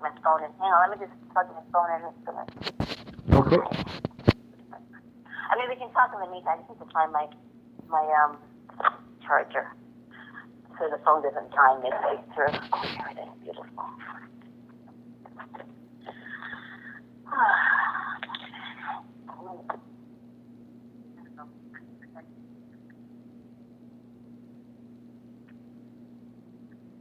my phone in. Hang on, let me just plug my phone in. Okay. I mean, we can talk in the meantime. I just need to find my charger so the phone doesn't die midway through. Oh, here it is. Beautiful.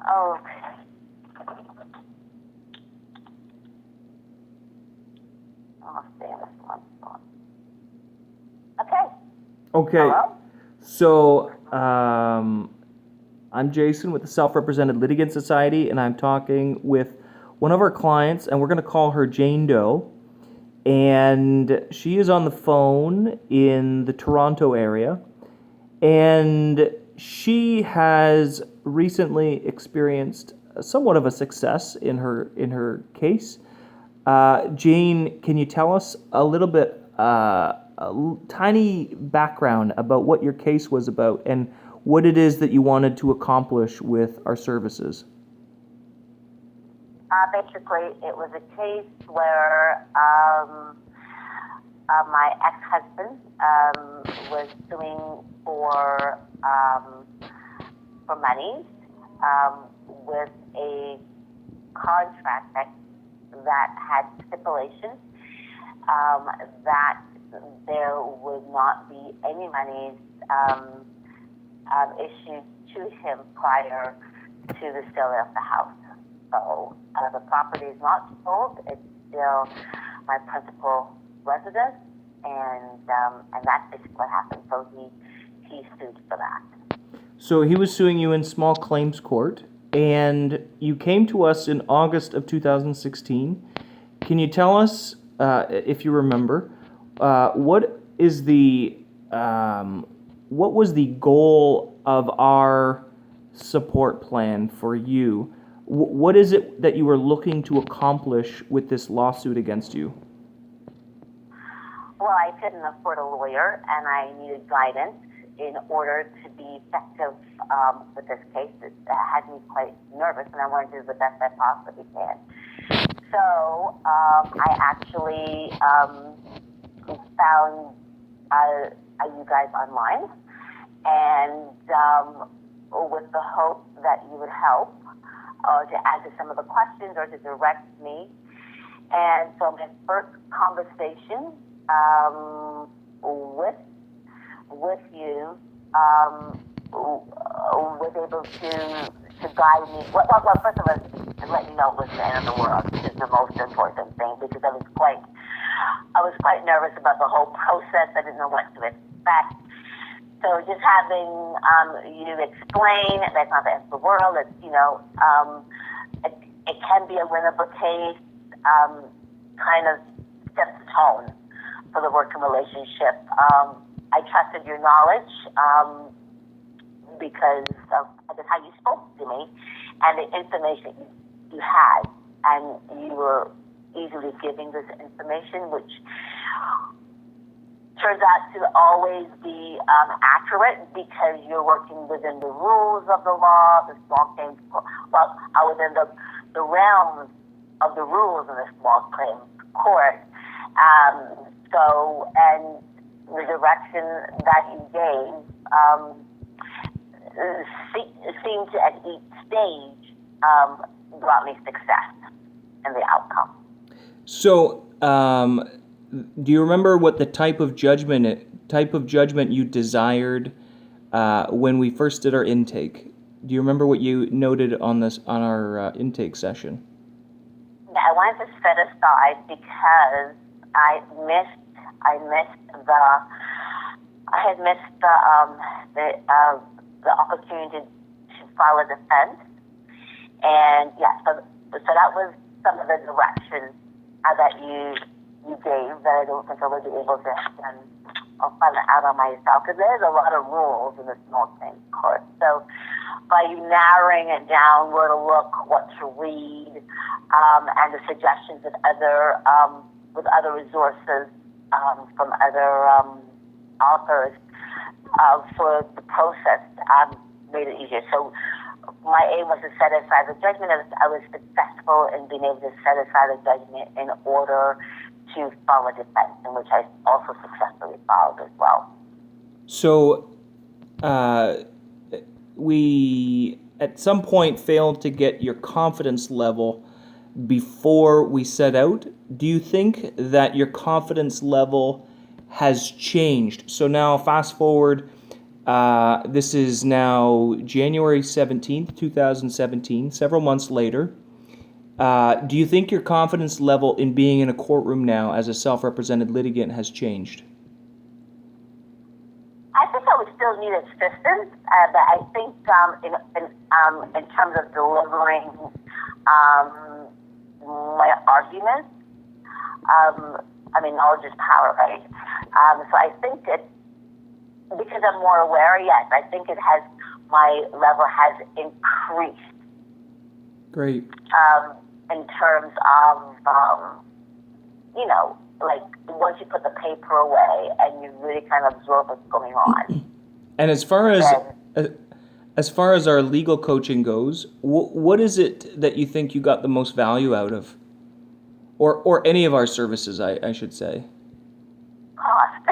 Okay. I'll stay in this one spot. Okay. Okay. Hello? So, I'm Jason with the Self-Represented Litigant Society, and I'm talking with one of our clients, and we're going to call her Jane Doe. And she is on the phone in the Toronto area, and she has recently experienced somewhat of a success in her case. Jane, can you tell us a little bit, tiny background about what your case was about and what it is that you wanted to accomplish with our services? Basically, it was a case where my ex-husband was suing for money with a contract that had stipulations that there would not be any monies issued to him prior to the sale of the house. So the property is not sold; it's still my principal residence, and that's basically what happened. So he sued for that. So he was suing you in small claims court, and you came to us in August of 2016. Can you tell us, if you remember, what was the goal of our support plan for you? What is it that you were looking to accomplish with this lawsuit against you? Well, I couldn't afford a lawyer, and I needed guidance in order to be effective with this case. It had me quite nervous, and I wanted to do the best I possibly can. So I actually found you guys online, and with the hope that you would help to answer some of the questions or to direct me. And so my first conversation with you was able to guide me. Well, first of all, to let you know it was the end of the world is the most important thing, because I was quite nervous about the whole process. I didn't know what to expect. So just having you explain that's not the end of the world. It's it can be a winnable case. Kind of sets the tone for the working relationship. I trusted your knowledge because of just how you spoke to me and the information you had, and you were easily giving this information, which turns out to always be accurate because you're working within the rules of the law, the small claims. Well, within the realms of the rules in the small claims court. And the direction that you gave seemed to, at each stage, brought me success in the outcome. So, do you remember what the type of judgment you desired when we first did our intake? Do you remember what you noted on our intake session? I wanted to set aside because I had missed the opportunity to file a defense, and so that was some of the direction that you gave that I don't think I would be able to. And I'll find it out on myself, because there's a lot of rules in the small claims court. So by you narrowing it down, where to look, what to read, and the suggestions of other resources from other authors for the process, made it easier. So my aim was to set aside the judgment. I was successful in being able to set aside the judgment in order to file a defense, in which I also successfully filed as well. So, we at some point failed to get your confidence level before we set out. Do you think that your confidence level has changed? So now, fast forward, this is now January 17th, 2017, several months later. Do you think your confidence level in being in a courtroom now as a self-represented litigant has changed? I think I would still need assistance, but I think in terms of delivering my arguments, knowledge is power, right? So I think because I'm more aware, yes, I think my level has increased. Great. In terms of, like once you put the paper away and you really kind of absorb what's going on. And as far as our legal coaching goes, what is it that you think you got the most value out of? Or any of our services, I should say. Cost.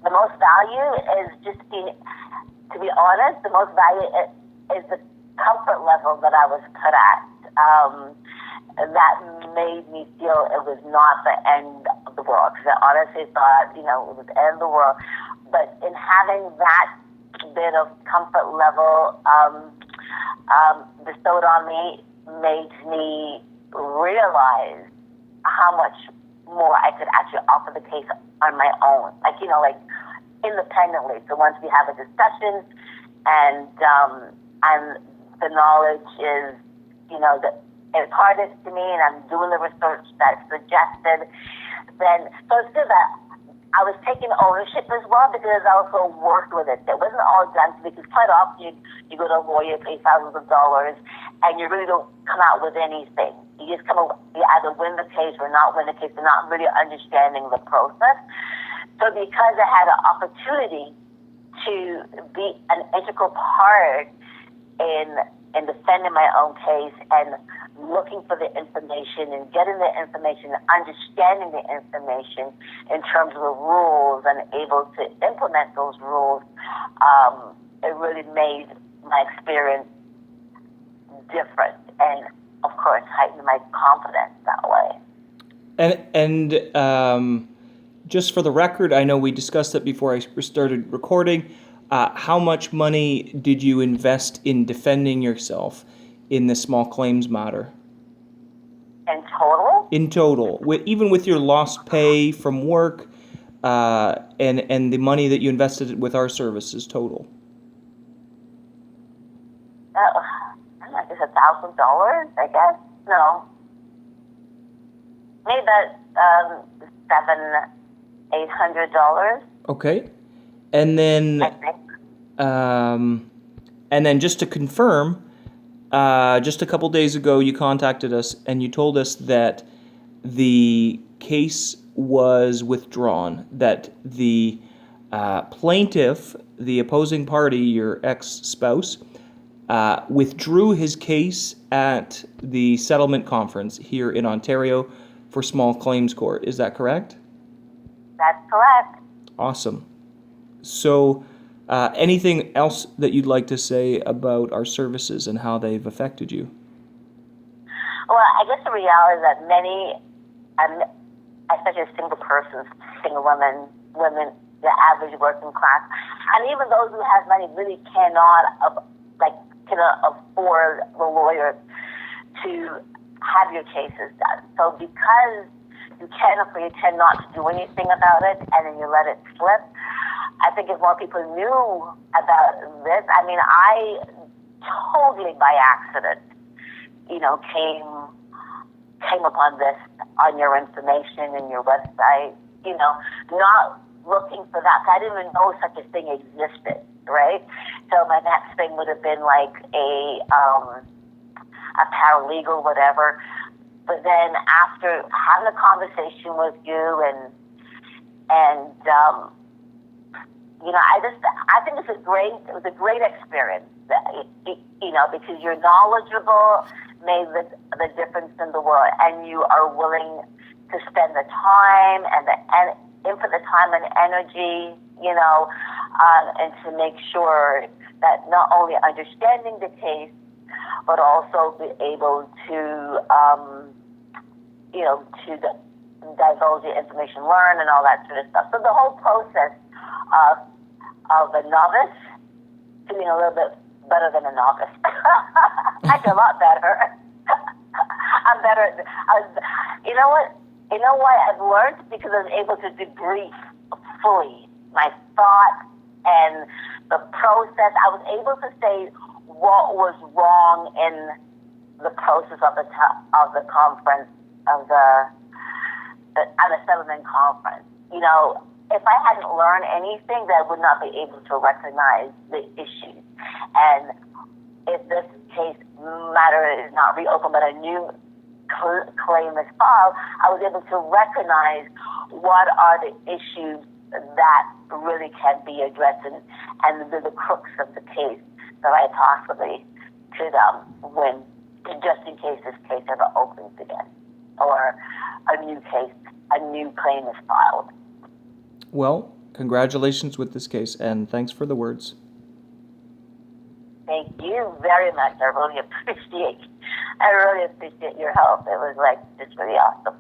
The most value is just to be honest, the most value is the comfort level that I was put at. That made me feel it was not the end of the world, because I honestly thought, it was the end of the world. But in having that bit of comfort level bestowed on me made me realize how much more I could actually offer the case on my own, like independently. So once we have a discussion and the knowledge is, that imparted to me, and I'm doing the research that's suggested, then, so it's good that I was taking ownership as well, because I also worked with it. It wasn't all done, because quite often you go to a lawyer, pay thousands of dollars, and you really don't come out with anything. You just you either win the case or not win the case, but not really understanding the process. So because I had an opportunity to be an integral part in defending my own case and looking for the information and getting the information, understanding the information in terms of the rules and able to implement those rules, it really made my experience different and, of course, heightened my confidence that way. And just for the record, I know we discussed it before I started recording. How much money did you invest in defending yourself in the small claims matter? In total? In total, even with your lost pay from work and the money that you invested with our services, total. I guess $1,000, I guess. No. Maybe about $700-800. Okay. And then, just to confirm, just a couple days ago, you contacted us and you told us that the case was withdrawn, that the plaintiff, the opposing party, your ex-spouse, withdrew his case at the settlement conference here in Ontario for small claims court. Is that correct? That's correct. Awesome. So, anything else that you'd like to say about our services and how they've affected you? Well, I guess the reality is that many, especially single persons, single women, the average working class, and even those who have money really cannot afford the lawyer to have your cases done. So because you can or you tend not to do anything about it, and then you let it slip, I think if more people knew about this, I totally by accident, came upon this on your information and your website, not looking for that. I didn't even know such a thing existed, right? So my next thing would have been like a paralegal, whatever. But then after having a conversation with you and I think it was a great experience, because you're knowledgeable, made the difference in the world, and you are willing to spend the time and input the time and energy, and to make sure that not only understanding the case, but also be able to, to divulge the information learned and all that sort of stuff. So the whole process of a novice to being a little bit better than a novice. Actually, a lot better. I'm better. You know what? You know why I've learned? Because I was able to debrief fully my thoughts and the process. I was able to say what was wrong in the process of the conference of the settlement conference. If I hadn't learned anything, then I would not be able to recognize the issues. And if this case matter is not reopened, but a new claim is filed, I was able to recognize what are the issues that really can be addressed and the crux of the case that I possibly could win, just in case this case ever opens again or a new claim is filed. Well, congratulations with this case, and thanks for the words. Thank you very much. I really appreciate your help. It was just really awesome.